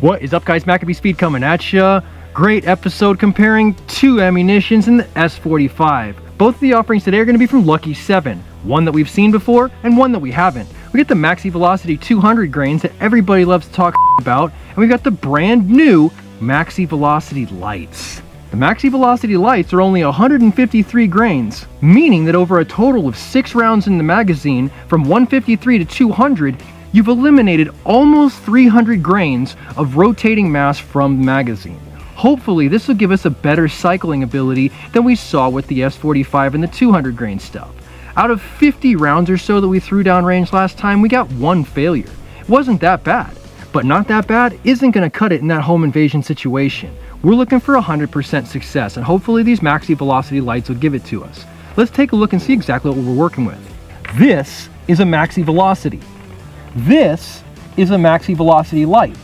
What is up, guys? MACABESPEED coming at ya. Great episode comparing two ammunitions in the S45. Both of the offerings today are going to be from Lucky 7. One that we've seen before and one that we haven't. We get the Maxi Velocity 200 grains that everybody loves to talk about, and we got the brand new Maxi Velocity Lights. The Maxi Velocity Lights are only 153 grains, meaning that over a total of 6 rounds in the magazine, from 153 to 200, you've eliminated almost 300 grains of rotating mass from the magazine. Hopefully this will give us a better cycling ability than we saw with the S45 and the 200 grain stuff. Out of 50 rounds or so that we threw down range last time, we got 1 failure. It wasn't that bad, but not that bad isn't going to cut it in that home invasion situation. We're looking for 100% success, and hopefully these Maxi Velocity Lights will give it to us. Let's take a look and see exactly what we're working with. This is a Maxi Velocity. This is a Maxi Velocity Light.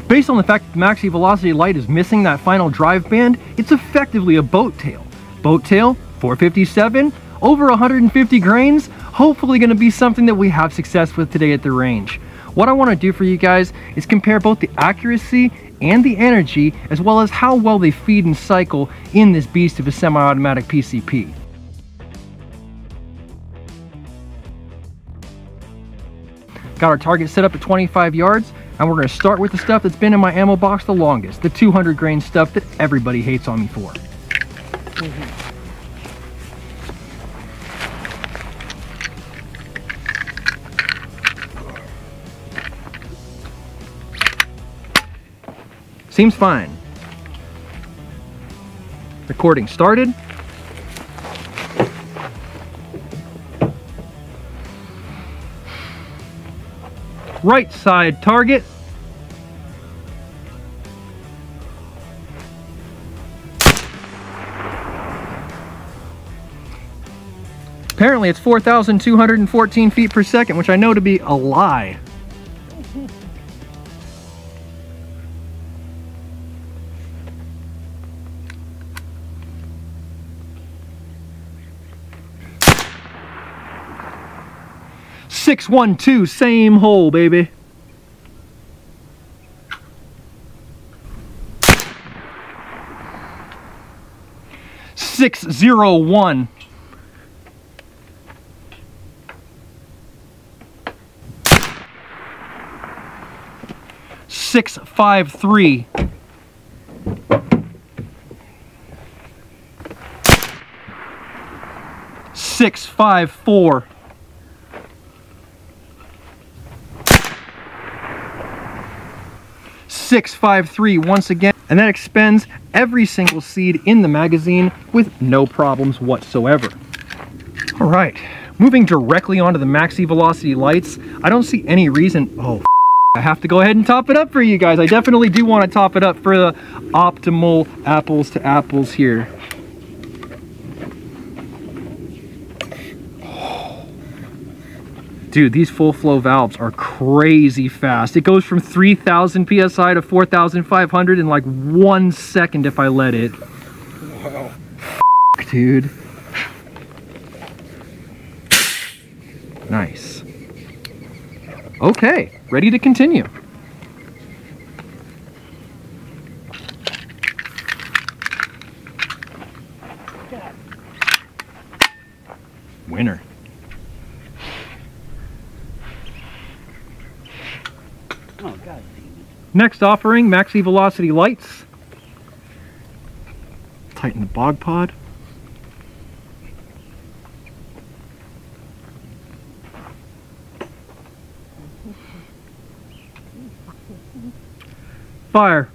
Based on the fact that the Maxi Velocity Light is missing that final drive band, it's effectively a boat tail. Boat tail, 457, over 150 grains, hopefully going to be something that we have success with today at the range. What I want to do for you guys is compare both the accuracy and the energy, as well as how well they feed and cycle in this beast of a semi-automatic PCP. Got our target set up at 25 yards, and we're going to start with the stuff that's been in my ammo box the longest, the 200 grain stuff that everybody hates on me for. Seems fine. Recording started. Right side target. Apparently it's 4,214 feet per second, which I know to be a lie. .612, same hole, baby. .601. .653. .654. .653 once again, and that expends every single seed in the magazine with no problems whatsoever. All right, moving directly onto the Maxi Velocity Lights, I don't see any reason. Oh, I have to go ahead and top it up for you guys. I definitely do want to top it up for the optimal apples to apples here. Dude, these full flow valves are crazy fast. It goes from 3,000 PSI to 4,500 in like 1 second if I let it. Wow. Dude. Nice. Okay, ready to continue. Winner. Oh, God. Next offering, Maxi Velocity Lights. Tighten the bog pod. Fire.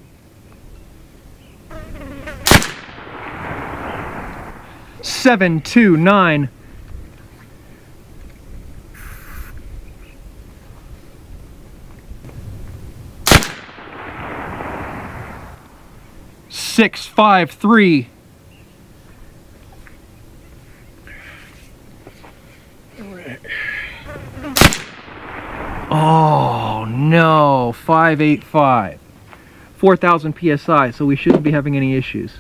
.729. .653. Oh no, 585. 4,000 PSI, so we shouldn't be having any issues.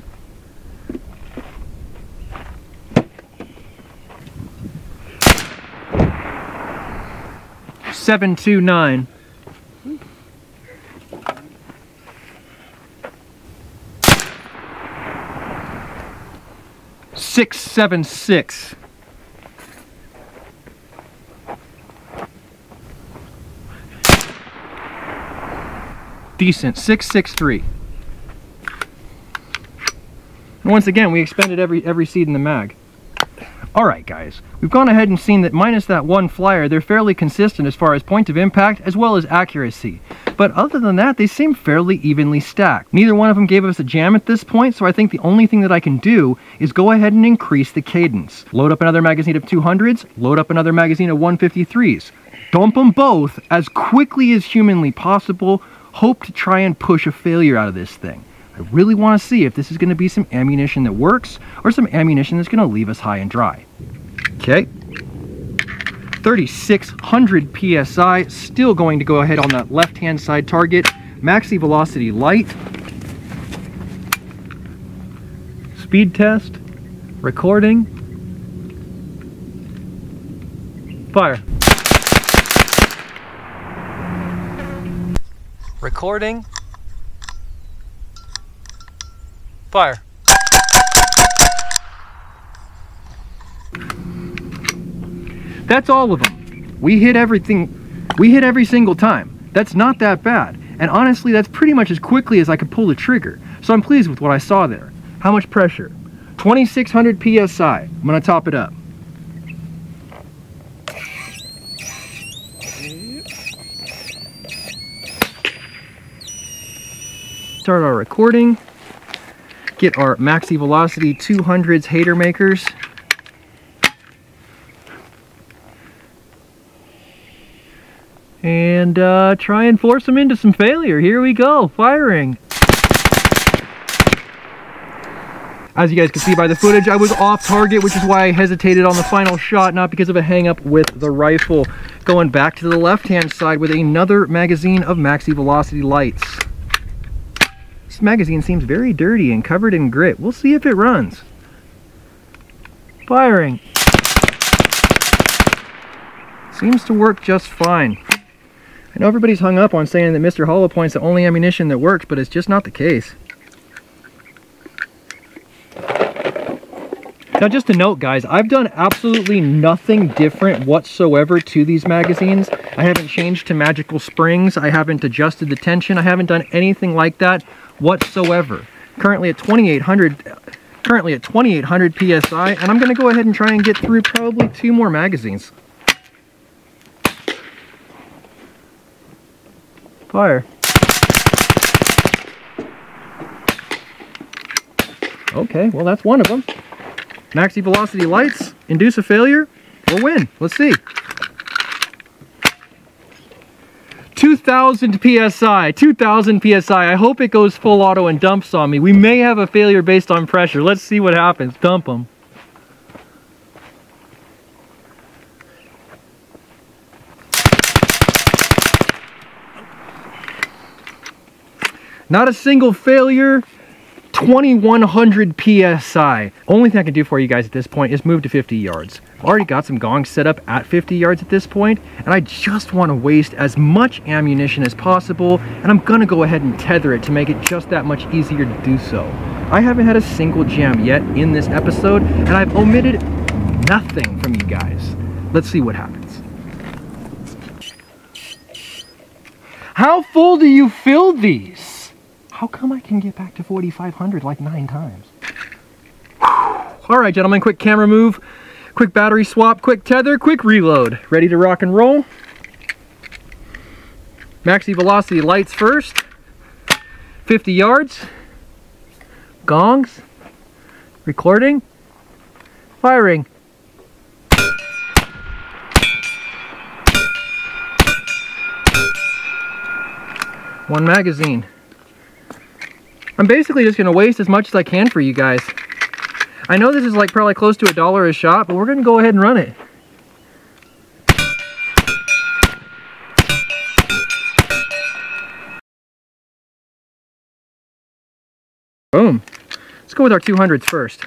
729. .676. Decent. 663. And once again, we expended every seed in the mag. Alright guys, we've gone ahead and seen that minus that one flyer, they're fairly consistent as far as point of impact as well as accuracy. But other than that, they seem fairly evenly stacked. Neither one of them gave us a jam at this point, so I think the only thing that I can do is go ahead and increase the cadence. Load up another magazine of 200s, load up another magazine of 153s. Dump them both as quickly as humanly possible, hope to try and push a failure out of this thing. I really want to see if this is going to be some ammunition that works or some ammunition that's going to leave us high and dry. Okay. 3,600 PSI, still going to go ahead on that left-hand side target. Maxi velocity light. Speed test. Recording. Fire. Recording. Fire. That's all of them. We hit everything. We hit every single time. That's not that bad. And honestly, that's pretty much as quickly as I could pull the trigger. So I'm pleased with what I saw there. How much pressure? 2,600 PSI. I'm gonna top it up. Start our recording. Get our Maxi Velocity 200s hater makers. And try and force them into some failure. Here we go, firing. As you guys can see by the footage, I was off target, which is why I hesitated on the final shot, not because of a hang up with the rifle. Going back to the left-hand side with another magazine of Maxi Velocity lights. This magazine seems very dirty and covered in grit. We'll see if it runs. Firing. Seems to work just fine. I know everybody's hung up on saying that Mr. Hollow Point's the only ammunition that works, but it's just not the case. Now just a note guys, I've done absolutely nothing different whatsoever to these magazines. I haven't changed to magical springs, I haven't adjusted the tension, I haven't done anything like that whatsoever. Currently at 2,800 PSI, and I'm going to go ahead and try and get through probably 2 more magazines. Fire. Okay, well that's one of them. Maxi Velocity lights, induce a failure, or win. Let's see. 2,000 PSI, 2,000 PSI. I hope it goes full auto and dumps on me. We may have a failure based on pressure. Let's see what happens. Dump them. Not a single failure. 2,100 PSI. Only thing I can do for you guys at this point is move to 50 yards. I've already got some gongs set up at 50 yards at this point, and I just want to waste as much ammunition as possible, and I'm gonna go ahead and tether it to make it just that much easier to do so. I haven't had a single jam yet in this episode, and I've omitted nothing from you guys. Let's see what happens. How full do you fill these? How come I can get back to 4,500 like 9 times? Alright gentlemen, quick camera move, quick battery swap, quick tether, quick reload. Ready to rock and roll. Maxi Velocity lights first. 50 yards. Gongs. Recording. Firing. One magazine. I'm basically just going to waste as much as I can for you guys. I know this is like probably close to $1 a shot, but we're going to go ahead and run it. Boom. Let's go with our 200s first.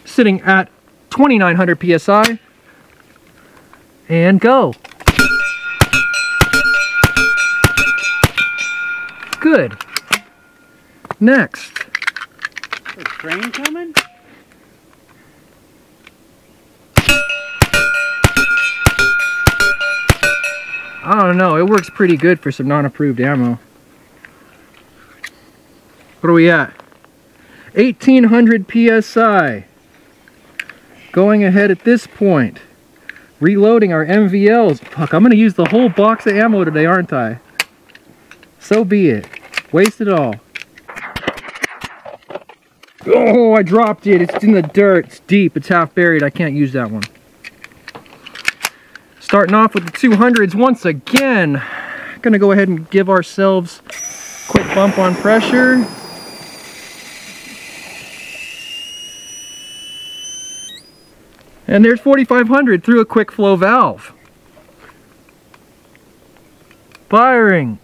Sitting at 2,900 PSI. And go. good. Next. Is a train coming? I don't know, it works pretty good for some non-approved ammo. What are we at? 1800 PSI. Going ahead at this point. Reloading our MVLs. Fuck, I'm gonna use the whole box of ammo today, aren't I? So be it. Waste it all. Oh, I dropped it. It's in the dirt. It's deep. It's half buried. I can't use that one. Starting off with the 200s once again. Gonna go ahead and give ourselves a quick bump on pressure. And there's 4500 through a quick flow valve. Firing.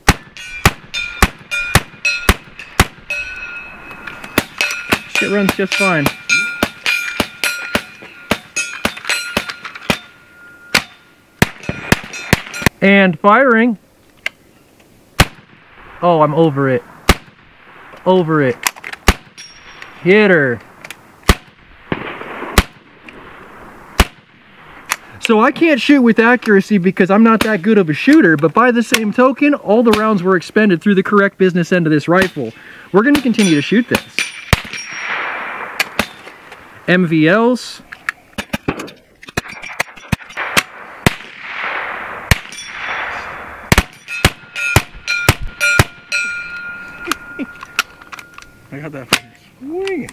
Shit runs just fine. And firing. Oh, I'm over it. Over it. Hit her. So I can't shoot with accuracy because I'm not that good of a shooter, but by the same token, all the rounds were expended through the correct business end of this rifle. We're going to continue to shoot this. MVLs. I got that swing.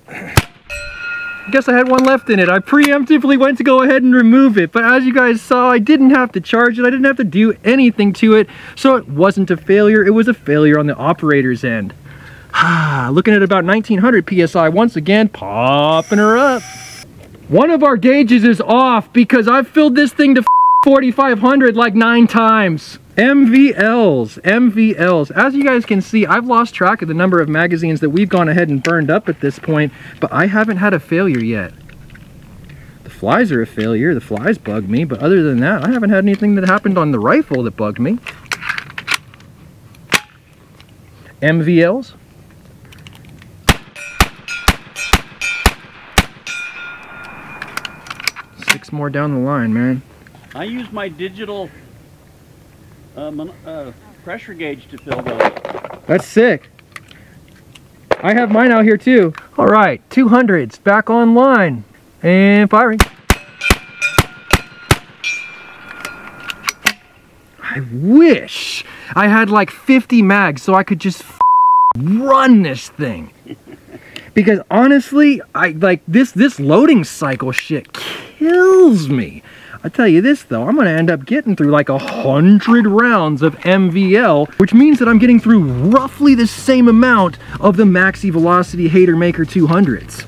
I guess I had one left in it. I preemptively went to go ahead and remove it, but as you guys saw, I didn't have to charge it. I didn't have to do anything to it, so it wasn't a failure. It was a failure on the operator's end. Looking at about 1900 PSI once again, popping her up. One of our gauges is off because I've filled this thing to 4500 like 9 times. MVLs, MVLs. As you guys can see, I've lost track of the number of magazines that we've gone ahead and burned up at this point, but I haven't had a failure yet. The flies are a failure, the flies bug me, but other than that, I haven't had anything that happened on the rifle that bugged me. MVLs. Six more down the line, man. I use my digital pressure gauge to fill those. That's sick. I have mine out here too. All right, 200s back online and firing. I wish I had like 50 mags so I could just run this thing. Because honestly, I like this loading cycle shit kills me. I tell you this though, I'm gonna end up getting through like 100 rounds of MVL, which means that I'm getting through roughly the same amount of the Maxi Velocity Hater Maker 200s.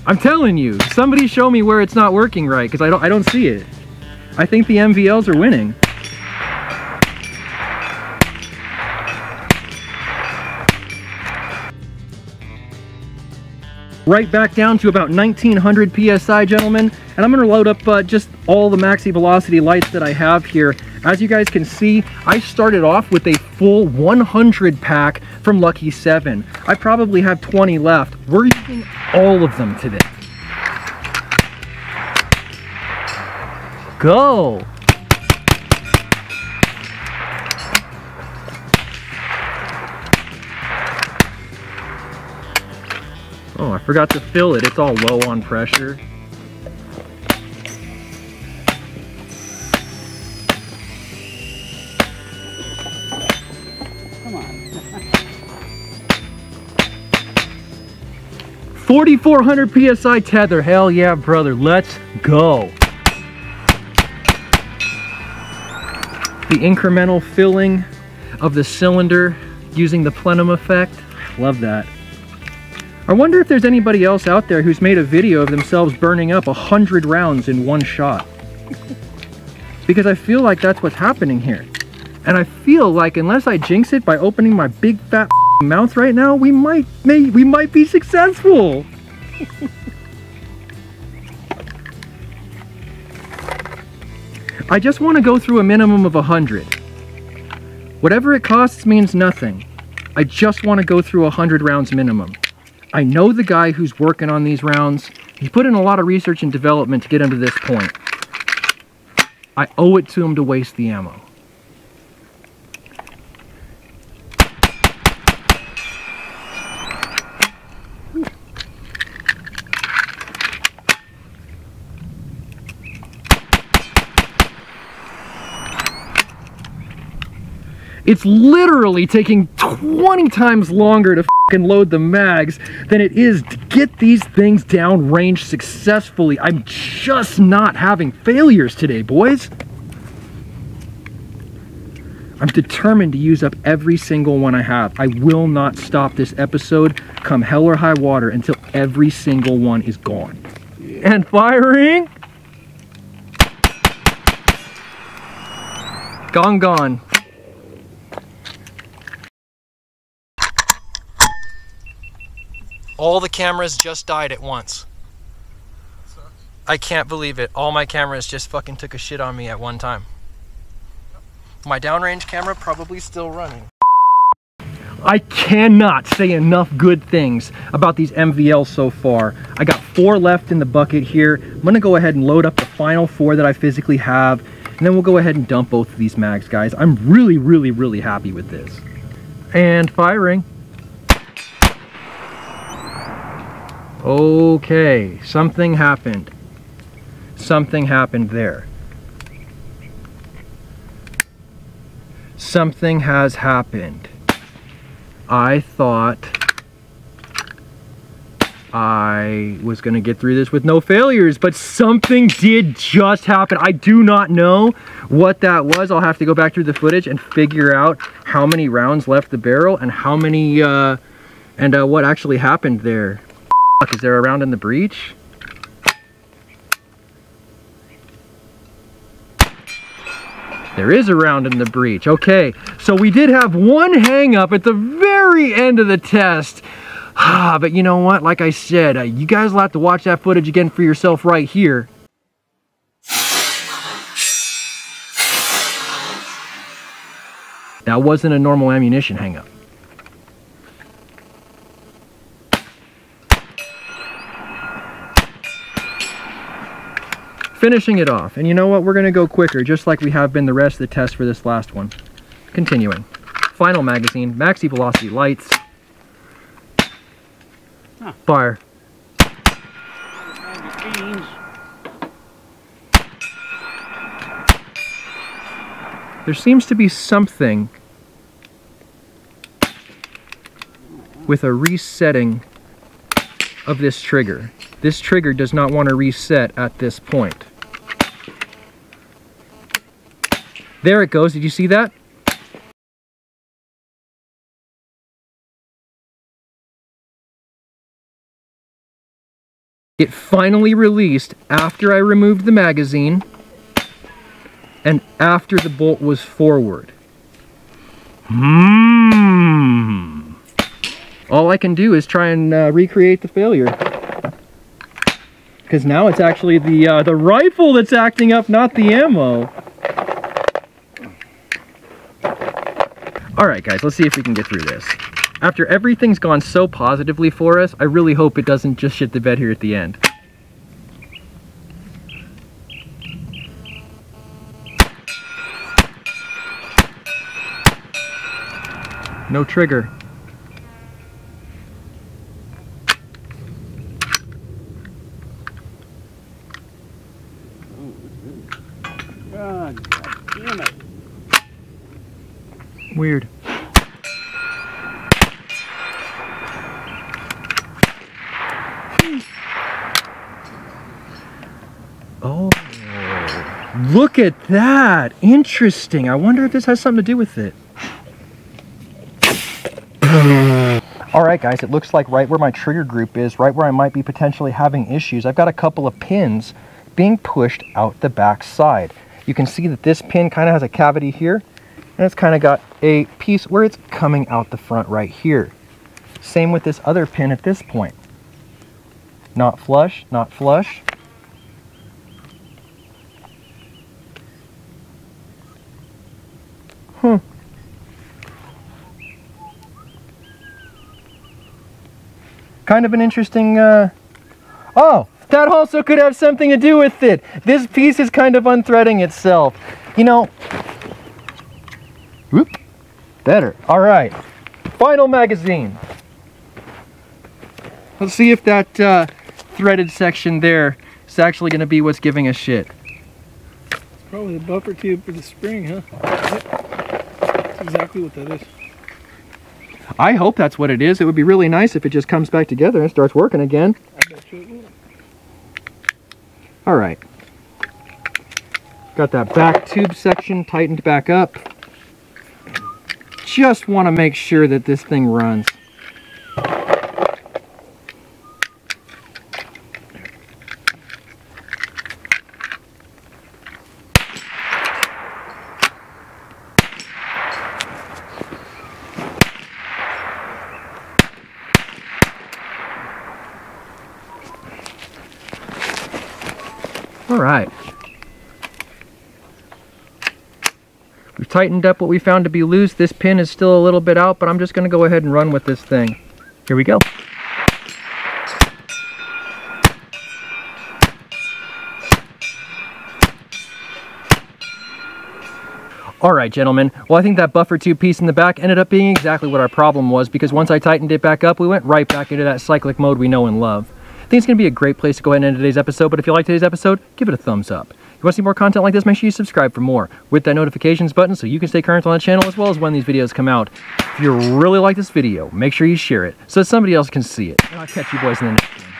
I'm telling you, somebody show me where it's not working right, because I don't see it. I think the MVLs are winning. Right back down to about 1900 PSI, gentlemen, and I'm going to load up just all the Maxi Velocity lights that I have here. As you guys can see, I started off with a full 100 pack from Lucky 7. I probably have 20 left. We're using all of them today. Go! Oh, I forgot to fill it. It's all low on pressure. Come on. 4,400 PSI tether. Hell yeah, brother. Let's go. The incremental filling of the cylinder using the plenum effect. Love that. I wonder if there's anybody else out there who's made a video of themselves burning up 100 rounds in one shot. Because I feel like that's what's happening here. And I feel like unless I jinx it by opening my big fat mouth right now, we might be successful. I just want to go through a minimum of 100. Whatever it costs means nothing. I just want to go through 100 rounds minimum. I know the guy who's working on these rounds. He put in a lot of research and development to get him to this point. I owe it to him to waste the ammo. It's literally taking 20 times longer to fucking load the mags than it is to get these things downrange successfully. I'm just not having failures today, boys. I'm determined to use up every single one I have. I will not stop this episode come hell or high water until every single one is gone. Yeah. And firing. Gone. All the cameras just died at once. I can't believe it. All my cameras just fucking took a shit on me at one time. My downrange camera probably still running. I cannot say enough good things about these MVLs so far. I got 4 left in the bucket here. I'm gonna go ahead and load up the final 4 that I physically have, and then we'll go ahead and dump both of these mags, guys. I'm really happy with this. And firing. Okay, something happened. Something happened there. Something has happened. I thought I was gonna get through this with no failures, but something did just happen. I do not know what that was. I'll have to go back through the footage and figure out how many rounds left the barrel and how many, what actually happened there. Is there a round in the breech? There is a round in the breech. Okay, so we did have one hang up at the very end of the test. But you know what? Like I said, you guys will have to watch that footage again for yourself right here. That wasn't a normal ammunition hang up. Finishing it off, and you know what, we're gonna go quicker just like we have been the rest of the test for this last one. Continuing. Final magazine, maxi velocity lights. Fire. There seems to be something with a resetting of this trigger. This trigger does not want to reset at this point. There it goes. Did you see that? It finally released after I removed the magazine and after the bolt was forward. All I can do is try and recreate the failure. Because now it's actually the rifle that's acting up, not the ammo. Alright guys, let's see if we can get through this. After everything's gone so positively for us, I really hope it doesn't just shit the bed here at the end. No trigger. God damn it. Weird. Oh, look at that. Interesting. I wonder if this has something to do with it. Alright guys, it looks like right where my trigger group is, right where I might be potentially having issues, I've got a couple of pins being pushed out the back side. You can see that this pin kind of has a cavity here, and it's kind of got a piece where it's coming out the front right here. Same with this other pin at this point. Not flush, not flush. Kind of an interesting, oh, that also could have something to do with it. This piece is kind of unthreading itself. You know, whoop, better. All right, final magazine. Let's see if that threaded section there is actually going to be what's giving us shit. It's probably the buffer tube for the spring, huh? Yep. That's exactly what that is. I hope that's what it is. It would be really nice if it just comes back together and starts working again. I bet you it will. All right. Got that back tube section tightened back up. Just want to make sure that this thing runs. All right. We've tightened up what we found to be loose. This pin is still a little bit out, but I'm just going to go ahead and run with this thing. Here we go. All right, gentlemen. Well, I think that buffer tube piece in the back ended up being exactly what our problem was, because once I tightened it back up, we went right back into that cyclic mode we know and love. I think it's going to be a great place to go ahead and end today's episode, but if you like today's episode, give it a thumbs up. If you want to see more content like this, make sure you subscribe for more with that notifications button so you can stay current on the channel as well as when these videos come out. If you really like this video, make sure you share it so that somebody else can see it. And I'll catch you boys in the next one.